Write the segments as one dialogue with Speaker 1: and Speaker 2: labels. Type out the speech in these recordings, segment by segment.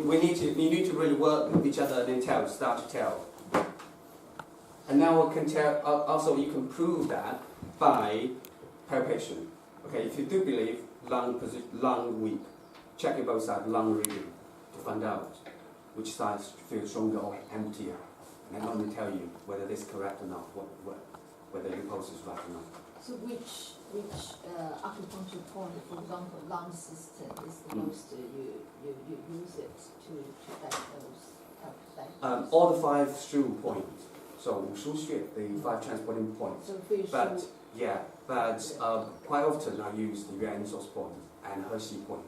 Speaker 1: waiting.
Speaker 2: You need to really work with each other and then start to tell. And now we can tell, also you can prove that by palpation. Okay, if you do believe lung weak, check both sides, lung reading, to find out which sides feel stronger or emptier. And then only tell you whether this is correct or not, whether your pulse is right or not.
Speaker 1: So which acupuncture point, for example, lung system is the most you use it to diagnose?
Speaker 2: All the 5 Shu points. So 五腧穴, the 5 transporting points. But quite often I use the Yuan source point and Hershey point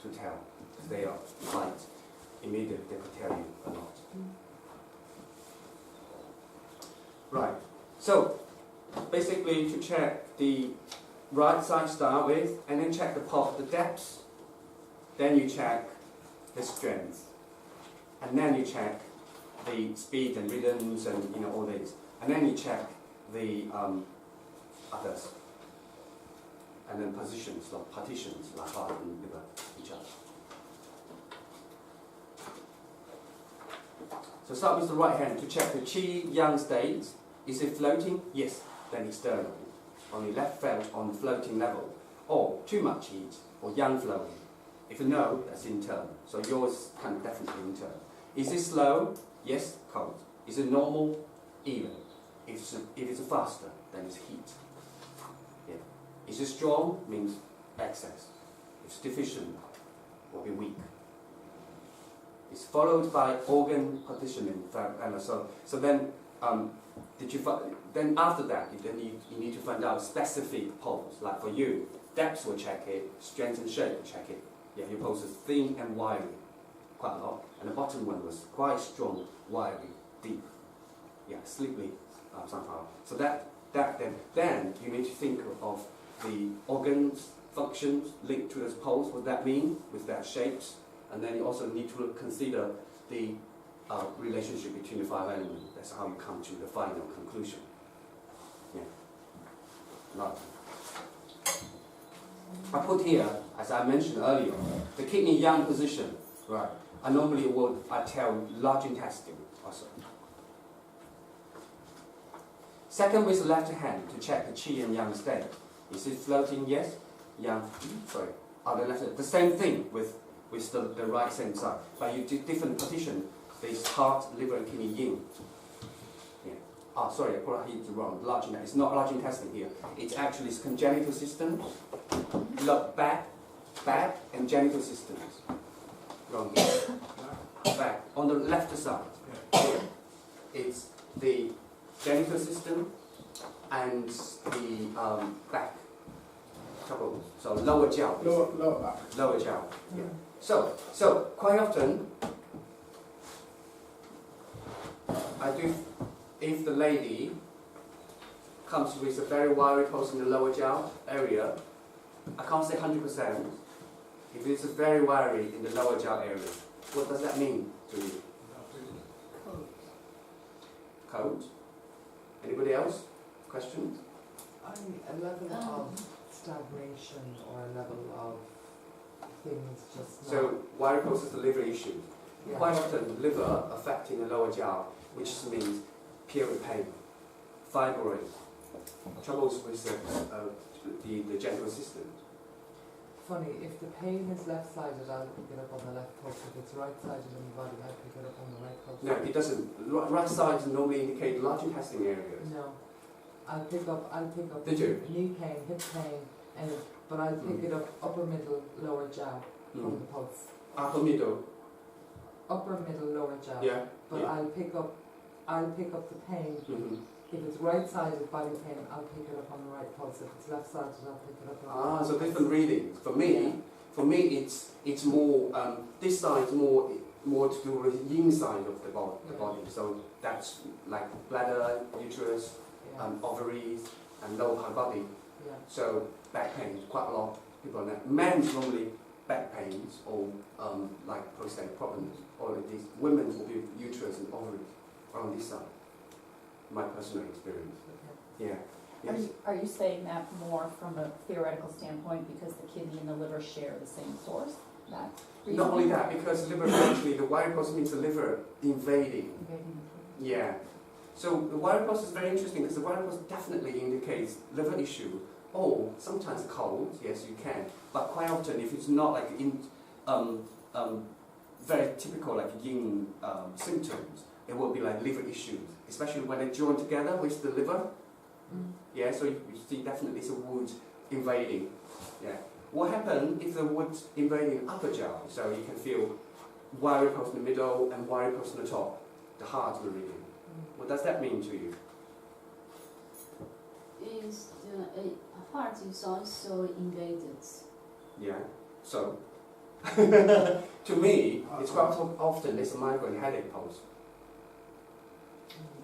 Speaker 2: to tell. They are quite immediate, they could tell you a lot. Right, so basically to check the right side start with, and then check the depth, then you check the strength, and then you check the speed and rhythms and all these, and then you check the others, and then positions, like partitions, like heart and liver, each other. So start with the right hand to check the qi yang state. Is it floating? Yes, then external. Only left felt on floating level, or too much heat, or yang flowing. If no, that's internal. So yours can definitely internal. Is it slow? Yes, cold. Is it normal? Even. If it's faster, then it's heat. Yeah. Is it strong? Means excess. If it's deficient, will be weak. It's followed by organ partitioning. So then, then after that, you need to find out specific pulse. Like for you, depth will check it, strength and shape will check it. Yeah, your pulse is thin and wiry, quite a lot. And the bottom one was quite strong, wiry, deep. Yeah, sleepy somehow. So then you need to think of the organs, functions linked to this pulse. What that mean with their shapes, and then you also need to consider the relationship between the 5 elements. That's how you come to the final conclusion. Yeah. Right. I put here, as I mentioned earlier, the kidney yang position. Right. I normally tell large intestine also. Second, with the left hand to check the qi and yang state. Is it floating? Yes. Yang. Sorry. The left. The same thing with the right same side, but you do different position. There's heart, liver, and kidney yin. Yeah. Sorry, I put it wrong. Large intestine. It's not large intestine here. It's actually congenital system. Look back, and genital systems. Wrong here. Back on the left side. Here. It's the genital system and the back. Couple. So lower jiao.
Speaker 3: Lower back.
Speaker 2: Lower jiao. Yeah. So quite often, if the lady comes with a very wiry pulse in the lower jiao area, I can't say 100%. If it's very wiry in the lower jiao area, what does that mean to you? Cold. Anybody else? Questions?
Speaker 4: A level of stagnation or a level of things just not...
Speaker 2: So wiry pulse is the liver issue.
Speaker 4: Yeah.
Speaker 2: Quite often liver affecting the lower jiao, which means period pain, fibroid, troubles with the genital system.
Speaker 4: Funny, if the pain is left-sided, I'll pick it up on the left pulse. If it's right-sided in the body, I'll pick it up on the right pulse.
Speaker 2: No, it doesn't. Right sides normally indicate large intestine areas.
Speaker 4: No. I'll pick up
Speaker 2: Did you?
Speaker 4: knee pain, hip pain, but I'll pick it up upper middle, lower jaw from the pulse.
Speaker 2: Upper middle.
Speaker 4: Upper middle, lower jaw.
Speaker 2: Yeah.
Speaker 4: But
Speaker 2: yeah.
Speaker 4: I'll pick up the pain. If it's right-sided body pain, I'll pick it up on the right pulse. If it's left-sided, I'll pick it up on the right pulse.
Speaker 2: So different readings. For me, it's more this side more to do with the yin side of the body. So that's like bladder, uterus, ovaries, and lower part body.
Speaker 4: Yeah.
Speaker 2: So back pain, quite a lot of people on that. Men's normally back pains or like prostate problems. Or these women's will be uterus and ovaries on this side. My personal experience.
Speaker 4: Okay.
Speaker 2: Yeah. Yes.
Speaker 5: Are you saying that more from a theoretical standpoint because the kidney and the liver share the same source?
Speaker 1: that.
Speaker 2: Not only that, because liver actually, the varipose means the liver invading. Yeah. So the varipose is very interesting because the varipose definitely indicates liver issue, or sometimes cold, yes you can, but quite often if it's not like in very typical like yin symptoms, it will be like liver issues, especially when they join together with the liver. Yeah, so you see definitely it's a wound invading. Yeah. What happens if the wound invading upper jaw? So you can feel varipose in the middle and varipose in the top, the heart meridian. What does that mean to you?
Speaker 3: Is the heart is also invaded.
Speaker 2: Yeah. So, to me, it's quite often it's a migraine headache pulse.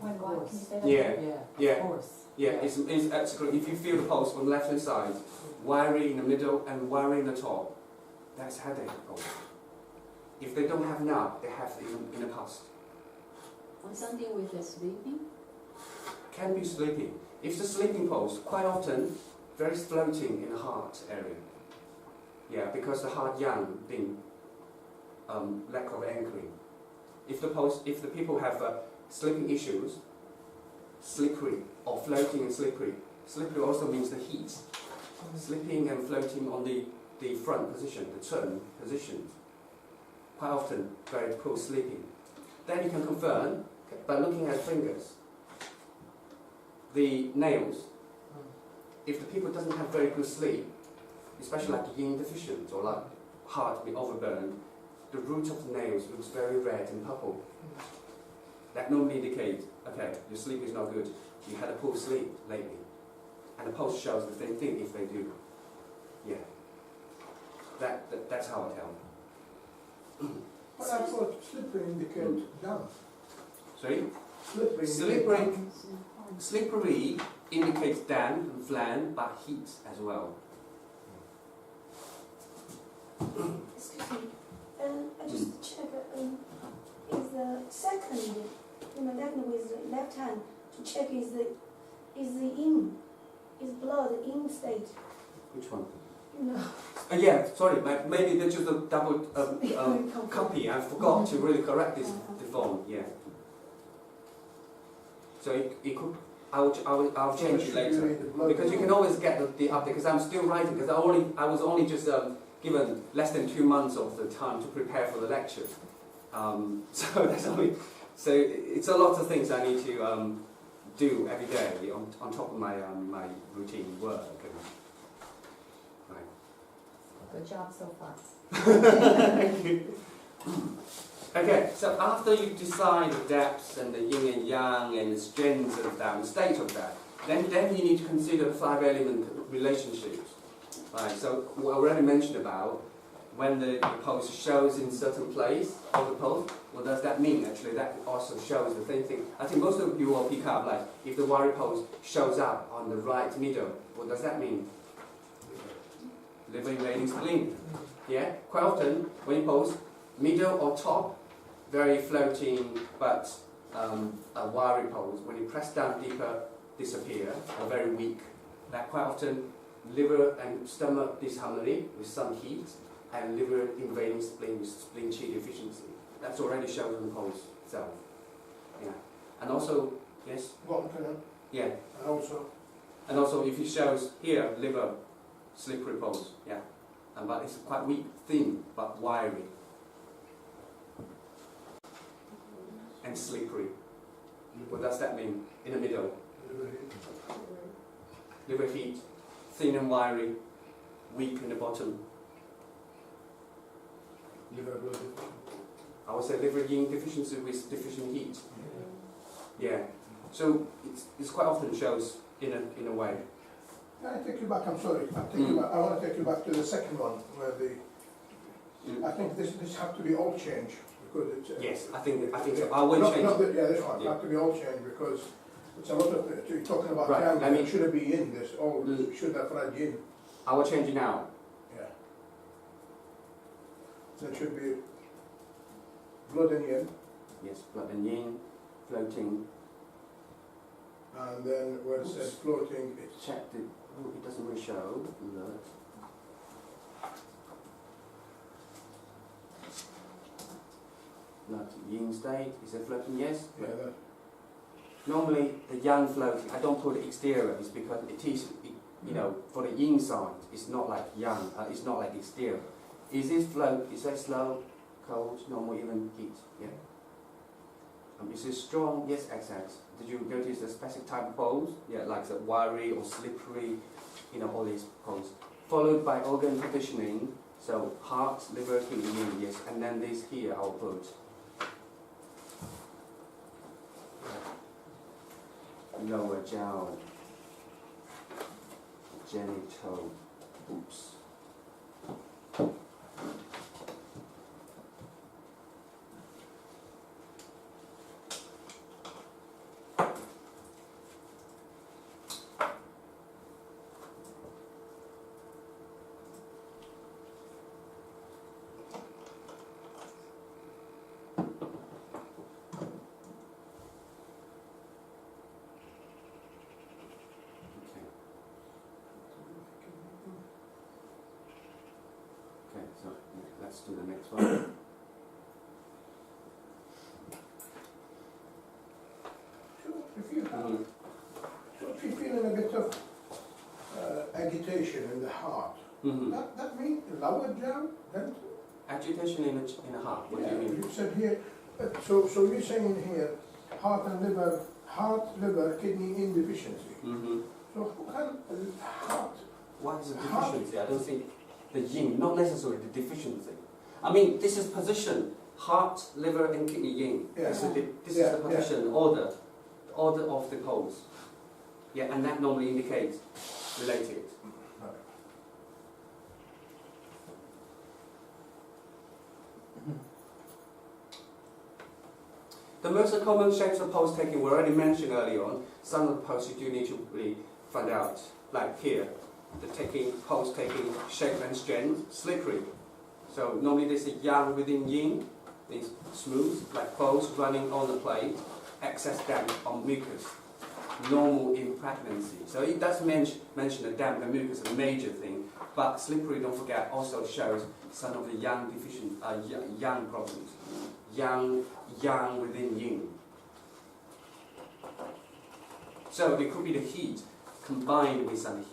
Speaker 1: When
Speaker 4: Of
Speaker 1: what?
Speaker 4: course.
Speaker 1: Can you say that
Speaker 2: Yeah.
Speaker 1: again?
Speaker 2: Yeah.
Speaker 4: Of course.
Speaker 2: Yeah, it's actually, if you feel the pulse on the left hand side, wiry in the middle and wiry in the top, that's headache pulse. If they don't have now, they have in the past.
Speaker 3: Or something with the sleeping.
Speaker 2: Can be sleeping. If the sleeping pulse, quite often, very floating in the heart area. Yeah, because the heart yang being lack of anchoring. If the people have sleeping issues, slippery or floating and slippery. Slippery also means the heat. Slipping and floating on the front position, the turn position. Quite often very poor sleeping. Then you can confirm by looking at fingers, the nails. If the people doesn't have very good sleep, especially like yin deficient or like heart be overburned, the root of the nails looks very red and purple. That normally indicates, okay, your sleep is not good. You had a poor sleep lately. And the pulse shows the same thing if they do. Yeah. That's how I tell.
Speaker 5: But I thought slippery indicates down.
Speaker 2: Sorry?
Speaker 5: Slippery.
Speaker 2: Slippery. Slippery indicates damp and flan, but heat as well.
Speaker 6: Excuse me. I just check. Is the second, left with the left hand to check is blood in state.
Speaker 2: Which one?
Speaker 6: You know.
Speaker 2: Yeah, sorry, maybe that's just a double copy. I forgot to really correct this the form. Yeah. So it could. I'll change it later because you can always get the update. Because I'm still writing. Because I was only just given less than 2 months of the time to prepare for the lecture. So that's only. So it's a lot of things I need to do every day on top of my my routine work.
Speaker 1: Good job so far.
Speaker 2: Thank you. Okay, so after you decide the depths and the yin and yang and the strengths of that, and state of that, then you need to consider the 5-element relationships. Right, so we already mentioned about when the pose shows in certain place of the pose, what does that mean actually? That also shows the same thing. I think most of you will pick up, like, if the warrior pose shows up on the right middle, what does that mean? Liver invading spleen. Yeah? Quite often, when you pose, middle or top, very floating, but a wiry pose. When you press down deeper, disappear, or very weak. That quite often, liver and stomach disharmony with some heat, and liver invading spleen with spleen qi deficiency. That's already shown in the pose itself. Yeah. And also, yes? Yeah. And also if it shows here, liver, slippery pose, yeah. But it's quite weak, thin, but wiry. And slippery. What does that mean? In the middle. Liver heat, thin and wiry, weak in the bottom. I would say liver yin deficiency with deficient heat. Yeah. So it's quite often shows in a way.
Speaker 5: Can I take you back? I'm sorry. I want to take you back to the second one where I think this have to be all changed because it's.
Speaker 2: Yes, I think so. I will change.
Speaker 5: This one have to be all changed because it's a lot of you're talking about
Speaker 2: right.
Speaker 5: yang.
Speaker 2: I mean,
Speaker 5: should it be in this? All should have read yin.
Speaker 2: I will change it now.
Speaker 5: Yeah. So it should be blood and yin.
Speaker 2: Yes, blood and yin, floating.
Speaker 5: And then where it says floating, it's
Speaker 2: Check the. Oh, it doesn't really show. Look. not yin state. Is it floating? Yes.
Speaker 5: Yeah, that,
Speaker 2: Normally, the yang floating, I don't put the exterior, is because it is, you know, for the yin side, it's not like yang, it's not like exterior. Is this float, is that slow, cold, normal, even heat? Yeah. Is it strong? Yes, XX. Did you notice the specific type of pose? Yeah, like the wiry or slippery, you know, all these poses. Followed by organ conditioning, so heart, liver, kidney, yin, yes, and then this here I'll put. Lower jaw, genital, oops. Okay, so let's do the next one.
Speaker 5: so if you have, so if you're feeling a bit of agitation in the heart, that means lower jaw, then?
Speaker 2: Agitation in the heart, what do you mean?
Speaker 5: You said here, so you're saying here, heart, liver, kidney insufficiency. So how can heart?
Speaker 2: What is the deficiency? I don't think the yin, not necessarily the deficiency. I mean, this is position, heart, liver and kidney yin.
Speaker 5: Yeah.
Speaker 2: This is the position, order of the pose. Yeah, and that normally indicates related. The most common shapes of pose taking we already mentioned earlier on. Some of the poses you do need to really find out, like here, the pose taking shape and strength, slippery. So normally there's a yang within yin, it's smooth, like pose running on the plate, excess damp on mucus, normal in pregnancy. So it does mention the damp and mucus is a major thing, but slippery, don't forget, also shows some of the yang yang problems. Yang within yin. So it could be the heat combined with some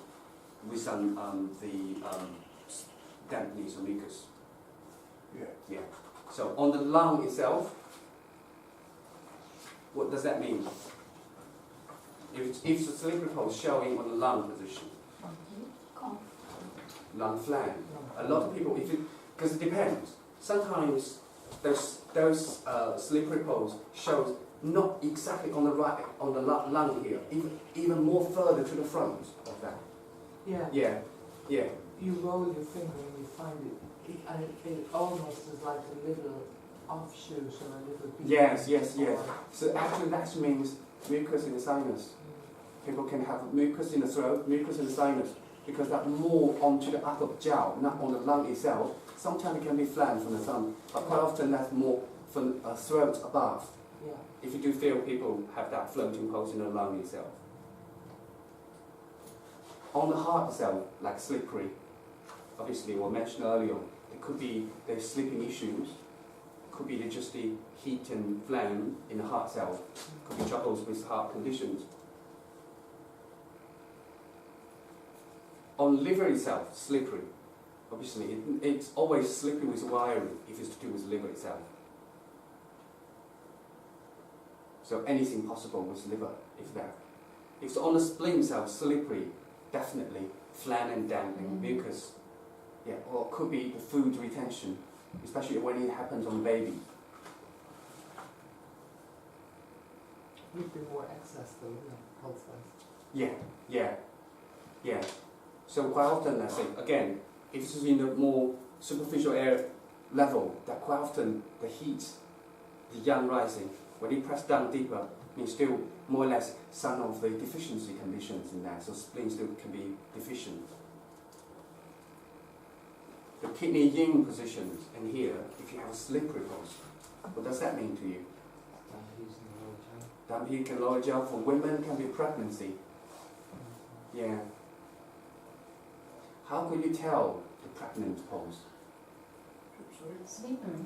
Speaker 2: dampness or mucus. Yeah. So on the lung itself, what does that mean? If the slippery pose showing on the lung position, lung flank. A lot of people, because it depends. Sometimes those slippery pose shows not exactly on the right, on the lung here, even more further to the front of that.
Speaker 4: Yeah.
Speaker 2: Yeah, yeah.
Speaker 4: You roll your finger and you find and it almost is like a little offshoot or a little bead.
Speaker 2: Yes. So actually that means mucus in the sinus. People can have mucus in the throat, mucus in the sinus, because that's more onto the upper jaw, not on the lung itself. Sometimes it can be flat from the thumb, but quite often that's more from throat above.
Speaker 4: Yeah.
Speaker 2: If you do feel people have that floating pulse in the lung itself. On the heart itself, like slippery, obviously we mentioned earlier, it could be there's sleeping issues, could be just the heat and phlegm in the heart cell, could be troubles with heart conditions. On liver itself, slippery. Obviously, it's always slippery with wiring if it's to do with liver itself. So anything possible with liver, if that. If it's on the spleen itself, slippery, definitely phlegm and damping, mucus. Yeah, or it could be the food retention, especially when it happens on baby.
Speaker 4: Would be more excess though, isn't it? Pulse wise.
Speaker 2: Yeah. So quite often, I think, again, if it's in the more superficial air level, that quite often the heat, the yang rising, when you press down deeper, means still more or less some of the deficiency conditions in that, so spleen still can be deficient. The kidney yin positions in here, if you have a slippery pulse, what does that mean to you? Dampness and lower jaw for women can be pregnancy. Yeah. How could you tell the pregnant pulse?
Speaker 1: Slippery.